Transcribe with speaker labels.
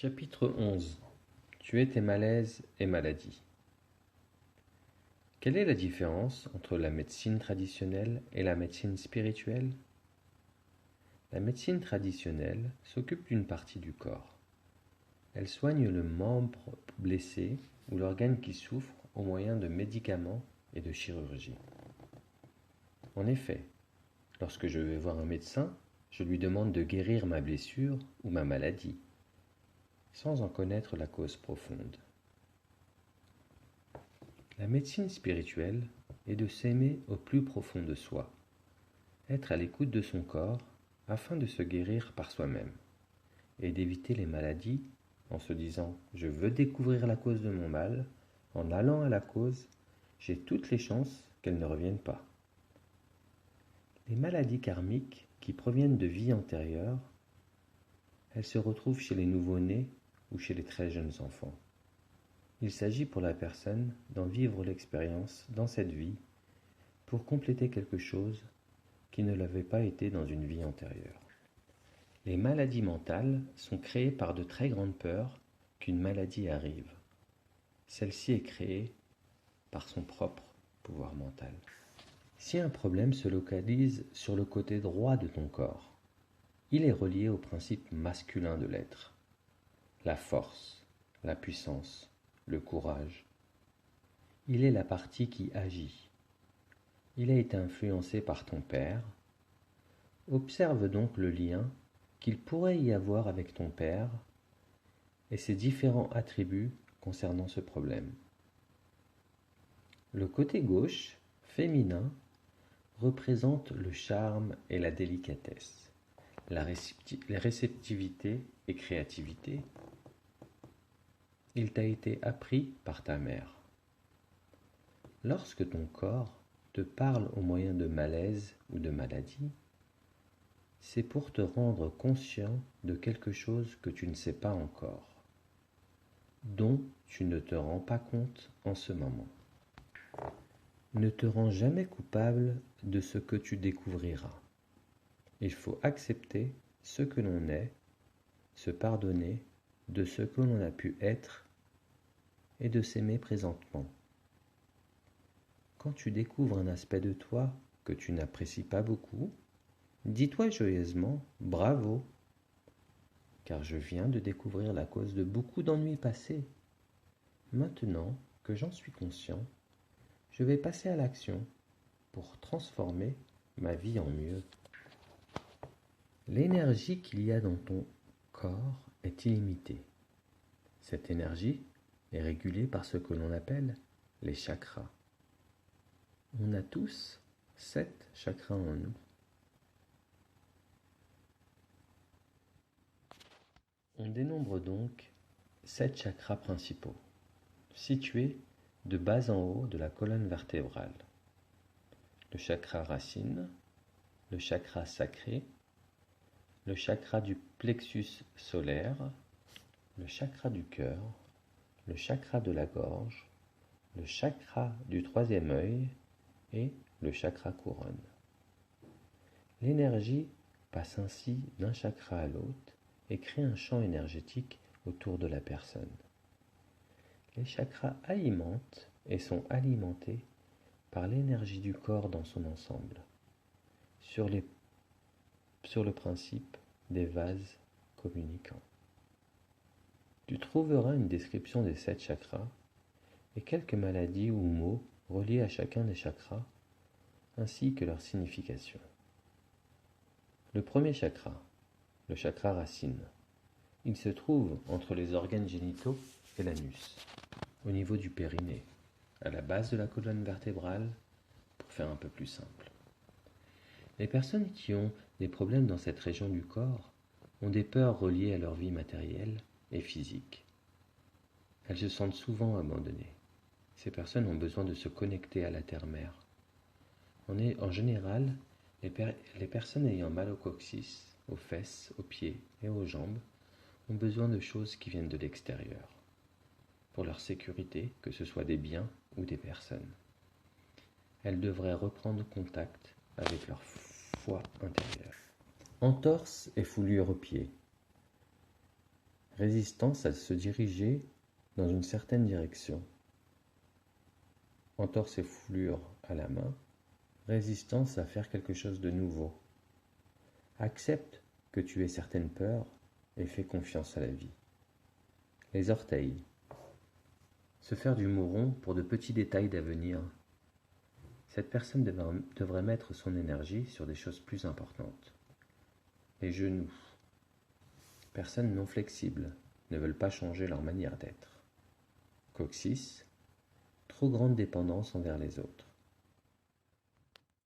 Speaker 1: Chapitre 11. Tuer tes malaises et maladies. Quelle est la différence entre la médecine traditionnelle et la médecine spirituelle? La médecine traditionnelle s'occupe d'une partie du corps. Elle soigne le membre blessé ou l'organe qui souffre au moyen de médicaments et de chirurgie. En effet, lorsque je vais voir un médecin, je lui demande de guérir ma blessure ou ma maladie, sans en connaître la cause profonde. La médecine spirituelle est de s'aimer au plus profond de soi, être à l'écoute de son corps afin de se guérir par soi-même, et d'éviter les maladies en se disant « je veux découvrir la cause de mon mal, en allant à la cause, j'ai toutes les chances qu'elle ne revienne pas ». Les maladies karmiques qui proviennent de vies antérieures, elles se retrouvent chez les nouveau-nés ou chez les très jeunes enfants. Il s'agit pour la personne d'en vivre l'expérience dans cette vie pour compléter quelque chose qui ne l'avait pas été dans une vie antérieure. Les maladies mentales sont créées par de très grandes peurs qu'une maladie arrive. Celle-ci est créée par son propre pouvoir mental. Si un problème se localise sur le côté droit de ton corps, il est relié au principe masculin de l'être, la force, la puissance, le courage. Il est la partie qui agit. Il a été influencé par ton père. Observe donc le lien qu'il pourrait y avoir avec ton père et ses différents attributs concernant ce problème. Le côté gauche, féminin, représente le charme et la délicatesse, la réceptivité et créativité. Il t'a été appris par ta mère. Lorsque ton corps te parle au moyen de malaise ou de maladie, c'est pour te rendre conscient de quelque chose que tu ne sais pas encore, dont tu ne te rends pas compte en ce moment. Ne te rends jamais coupable de ce que tu découvriras. Il faut accepter ce que l'on est, se pardonner de ce que l'on a pu être et de s'aimer présentement. Quand tu découvres un aspect de toi que tu n'apprécies pas beaucoup, dis-toi joyeusement « bravo », car je viens de découvrir la cause de beaucoup d'ennuis passés. Maintenant que j'en suis conscient, je vais passer à l'action pour transformer ma vie en mieux. L'énergie qu'il y a dans ton corps est illimitée. Cette énergie est régulée par ce que l'on appelle les chakras. On a tous 7 chakras en nous. On dénombre donc 7 chakras principaux, situés de bas en haut de la colonne vertébrale. Le chakra racine, le chakra sacré, le chakra du plexus solaire, le chakra du cœur, le chakra de la gorge, le chakra du troisième œil et le chakra couronne. L'énergie passe ainsi d'un chakra à l'autre et crée un champ énergétique autour de la personne. Les chakras alimentent et sont alimentés par l'énergie du corps dans son ensemble, sur le principe des vases communicants. Tu trouveras une description des 7 chakras et quelques maladies ou mots reliés à chacun des chakras, ainsi que leur signification. Le premier chakra, le chakra racine. Il se trouve entre les organes génitaux et l'anus, au niveau du périnée, à la base de la colonne vertébrale, pour faire un peu plus simple. Les personnes qui ont des problèmes dans cette région du corps ont des peurs reliées à leur vie matérielle et physique. Elles se sentent souvent abandonnées. Ces personnes ont besoin de se connecter à la terre-mère. En général, les personnes ayant mal au coccyx, aux fesses, aux pieds et aux jambes ont besoin de choses qui viennent de l'extérieur, pour leur sécurité, que ce soit des biens ou des personnes. Elles devraient reprendre contact avec leur foi intérieure. Entorse et foulure aux pieds. Résistance à se diriger dans une certaine direction. Entorse et foulure à la main. Résistance à faire quelque chose de nouveau. Accepte que tu aies certaines peurs et fais confiance à la vie. Les orteils. Se faire du mouron pour de petits détails d'avenir. Cette personne devrait mettre son énergie sur des choses plus importantes. Les genoux. Personnes non flexibles ne veulent pas changer leur manière d'être. Coccyx. Trop grande dépendance envers les autres.